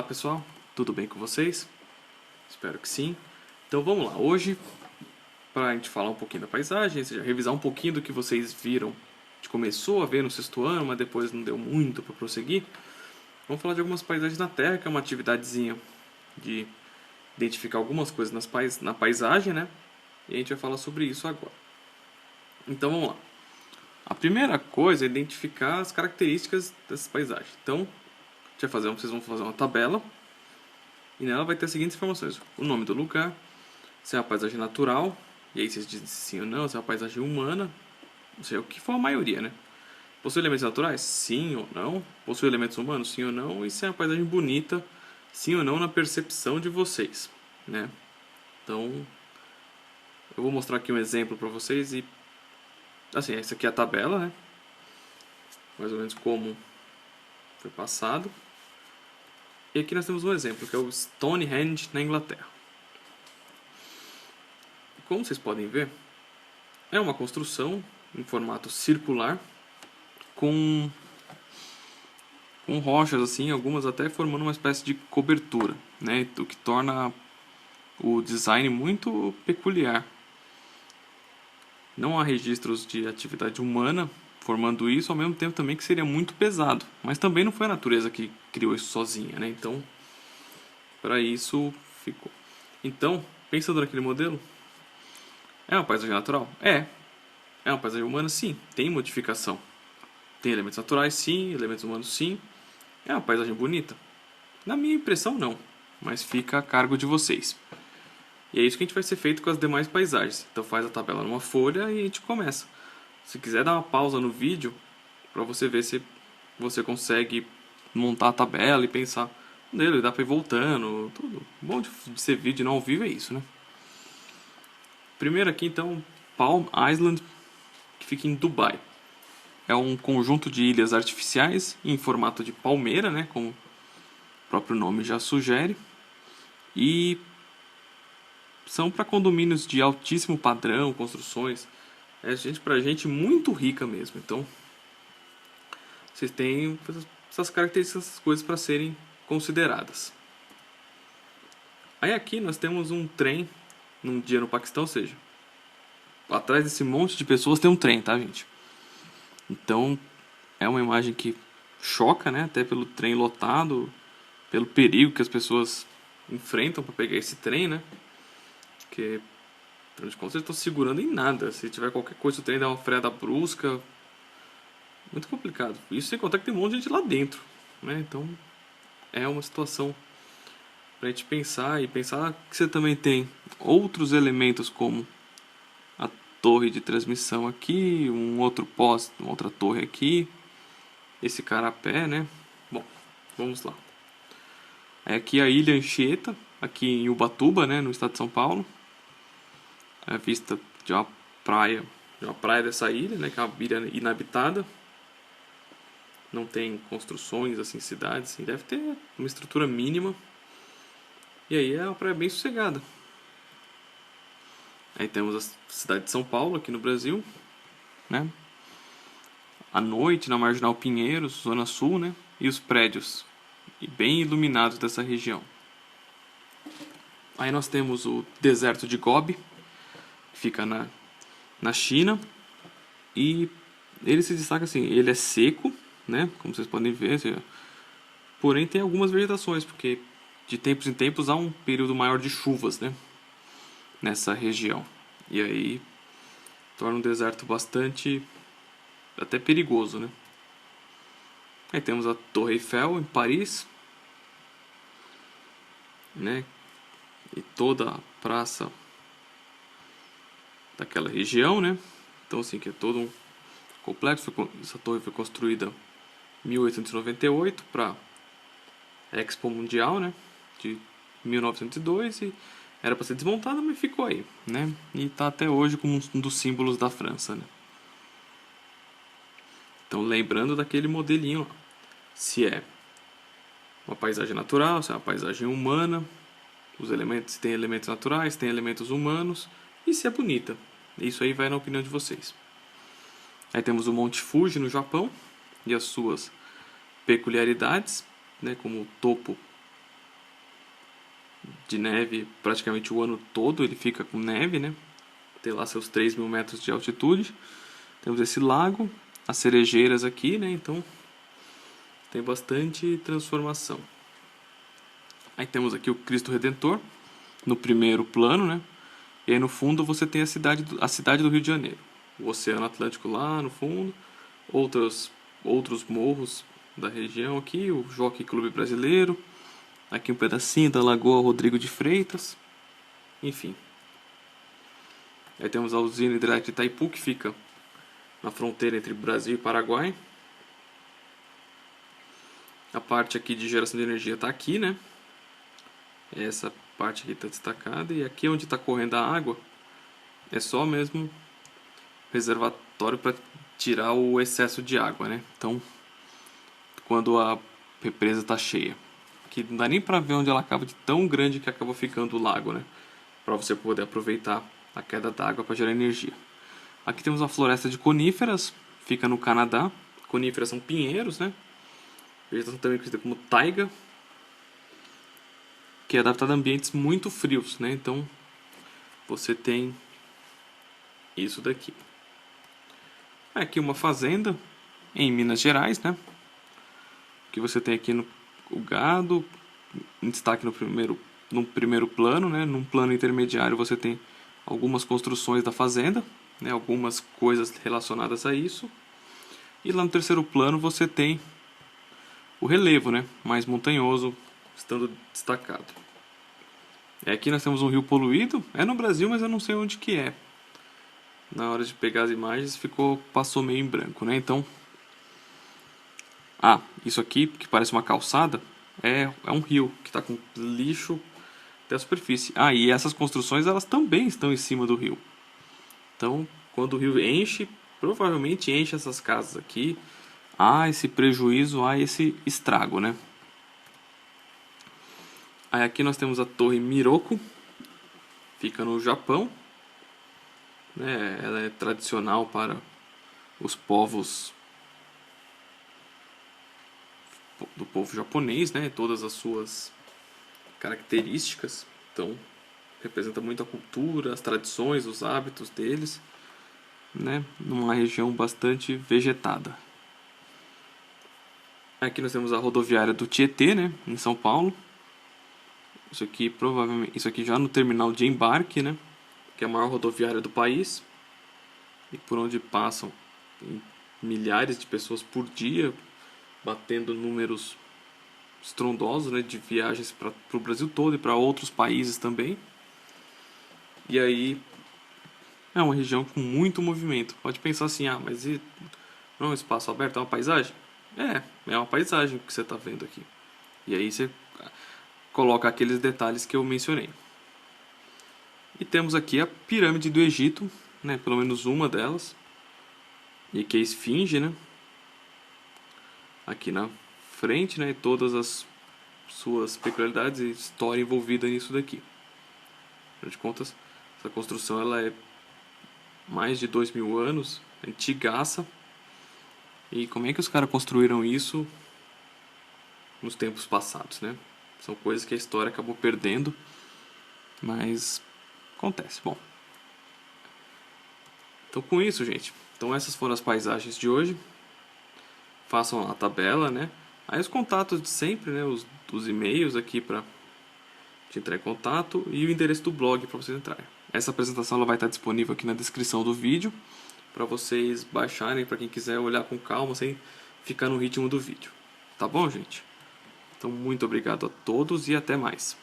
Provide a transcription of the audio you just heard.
Olá pessoal, tudo bem com vocês? Espero que sim. Então vamos lá, hoje para a gente falar um pouquinho da paisagem, ou seja, revisar um pouquinho do que vocês viram. A gente começou a ver no sexto ano, mas depois não deu muito para prosseguir. Vamos falar de algumas paisagens na Terra, que é uma atividadezinha de identificar algumas coisas na paisagem, né? E a gente vai falar sobre isso agora. Então vamos lá. A primeira coisa é identificar as características dessas paisagens. Então, vocês vão fazer uma tabela e nela vai ter as seguintes informações: o nome do lugar, se é uma paisagem natural, e aí vocês dizem sim ou não, se é uma paisagem humana, não sei o que for a maioria, né? Possui elementos naturais? Sim ou não. Possui elementos humanos? Sim ou não. E se é uma paisagem bonita? Sim ou não na percepção de vocês, né? Então, eu vou mostrar aqui um exemplo para vocês e assim, essa aqui é a tabela, né? Mais ou menos como foi passado. E aqui nós temos um exemplo, que é o Stonehenge na Inglaterra. Como vocês podem ver, é uma construção em formato circular com rochas assim, algumas até formando uma espécie de cobertura, né? O que torna o design muito peculiar. Não há registros de atividade humana formando isso, ao mesmo tempo também que seria muito pesado. Mas também não foi a natureza que criou isso sozinha, né? Então, para isso ficou. Então, pensando naquele modelo, é uma paisagem natural? É. É uma paisagem humana? Sim. Tem modificação. Tem elementos naturais? Sim. Elementos humanos? Sim. É uma paisagem bonita? Na minha impressão, não. Mas fica a cargo de vocês. E é isso que a gente vai ser feito com as demais paisagens. Então faz a tabela numa folha e a gente começa. Se quiser dar uma pausa no vídeo, para você ver se você consegue montar a tabela e pensar nele, dá para ir voltando, tudo. O bom de ser vídeo não ao vivo é isso, né? Primeiro aqui então, Palm Island, que fica em Dubai. É um conjunto de ilhas artificiais em formato de palmeira, né, como o próprio nome já sugere. E são para condomínios de altíssimo padrão, construções. É para gente muito rica mesmo. Então, vocês têm essas características, essas coisas para serem consideradas. Aí aqui nós temos um trem num dia no Paquistão, ou seja, atrás desse monte de pessoas tem um trem, tá, gente? Então, é uma imagem que choca, né? Até pelo trem lotado, pelo perigo que as pessoas enfrentam para pegar esse trem, né? Porque, afinal de contas, eles estão segurando em nada. Se tiver qualquer coisa, o trem dá uma freada brusca. Muito complicado. Isso sem contar que tem um monte de gente lá dentro, né? Então, é uma situação pra gente pensar. E pensar que você também tem outros elementos como a torre de transmissão aqui, um outro poste, uma outra torre aqui, esse carapé, né? Bom, vamos lá. Aí aqui a Ilha Anchieta, aqui em Ubatuba, né, no estado de São Paulo. É a vista de uma praia dessa ilha, né, que é uma ilha inabitada. Não tem construções, assim, cidades, assim, deve ter uma estrutura mínima. E aí é uma praia bem sossegada. Aí temos a cidade de São Paulo, aqui no Brasil, né? À noite, na Marginal Pinheiros, Zona Sul, né? E os prédios bem iluminados dessa região. Aí nós temos o deserto de Gobi, que fica na China. E ele se destaca assim, ele é seco, né? Como vocês podem ver, porém tem algumas vegetações, porque de tempos em tempos há um período maior de chuvas, né? Nessa região. E aí torna um deserto bastante até perigoso, né? Aí temos a Torre Eiffel em Paris, né? E toda a praça daquela região, né? Então assim, que é todo um complexo. Essa torre foi construída em 1898 para a Expo Mundial, né? De 1902 e era para ser desmontada, mas ficou aí, né? E está até hoje como um dos símbolos da França, né? Então, lembrando daquele modelinho lá. Se é uma paisagem natural, se é uma paisagem humana, os elementos, se tem elementos naturais, se tem elementos humanos, e se é bonita. Isso aí vai na opinião de vocês. Aí temos o Monte Fuji no Japão e as suas peculiaridades, né, como o topo de neve praticamente o ano todo, ele fica com neve, né? Tem lá seus 3.000 metros de altitude. Temos esse lago, as cerejeiras aqui, né? Então tem bastante transformação. Aí temos aqui o Cristo Redentor no primeiro plano, né? E aí no fundo você tem a cidade do Rio de Janeiro. O Oceano Atlântico lá no fundo, outros morros da região aqui, o Jockey Clube Brasileiro, aqui um pedacinho da Lagoa Rodrigo de Freitas, enfim. Aí temos a usina hidrelétrica de Itaipu, que fica na fronteira entre Brasil e Paraguai. A parte aqui de geração de energia está aqui, né? Essa parte aqui está destacada. E aqui onde está correndo a água é só mesmo reservatório para tirar o excesso de água, né? Então, quando a represa está cheia, que não dá nem para ver onde ela acaba, de tão grande que acaba ficando o lago, né? Para você poder aproveitar a queda d'água para gerar energia. Aqui temos uma floresta de coníferas, fica no Canadá. Coníferas são pinheiros, né? Vegetação também conhecida como taiga, que é adaptada a ambientes muito frios, né? Então você tem isso daqui. Aqui uma fazenda em Minas Gerais, né? Que você tem aqui o gado em destaque no primeiro plano, né? Num plano intermediário você tem algumas construções da fazenda, né? Algumas coisas relacionadas a isso. E lá no terceiro plano você tem o relevo, né? Mais montanhoso, estando destacado. Aqui nós temos um rio poluído. É no Brasil, mas eu não sei onde que é. Na hora de pegar as imagens passou meio em branco, né? Então, isso aqui que parece uma calçada é um rio que está com lixo até a superfície. E essas construções elas também estão em cima do rio. Então, quando o rio enche, provavelmente enche essas casas aqui. Esse prejuízo, esse estrago, né? Aí aqui nós temos a Torre Miroko, fica no Japão, né? Ela é tradicional para os povos do povo japonês, né? Todas as suas características, então representa muito a cultura, as tradições, os hábitos deles, né? Numa região bastante vegetada. Aqui nós temos a rodoviária do Tietê, né? Em São Paulo. Isso aqui já no terminal de embarque, né? Que é a maior rodoviária do país e por onde passam milhares de pessoas por dia, batendo números estrondosos, né, de viagens para o Brasil todo e para outros países também. E aí é uma região com muito movimento. Pode pensar assim, mas não é um espaço aberto, é uma paisagem? É uma paisagem que você está vendo aqui. E aí você coloca aqueles detalhes que eu mencionei. E temos aqui a pirâmide do Egito, né, pelo menos uma delas. E aqui a esfinge, né? Aqui na frente, né, e todas as suas peculiaridades e história envolvida nisso daqui. Afinal de contas, essa construção ela é mais de 2.000 anos, antigaça. E como é que os caras construíram isso nos tempos passados, né? São coisas que a história acabou perdendo, mas acontece. Bom, então com isso, gente, então essas foram as paisagens de hoje. Façam a tabela, né? Aí os contatos de sempre, né? Os e-mails aqui para te entrar em contato e o endereço do blog para vocês entrarem. Essa apresentação ela vai estar disponível aqui na descrição do vídeo para vocês baixarem, para quem quiser olhar com calma sem ficar no ritmo do vídeo. Tá bom, gente? Então muito obrigado a todos e até mais.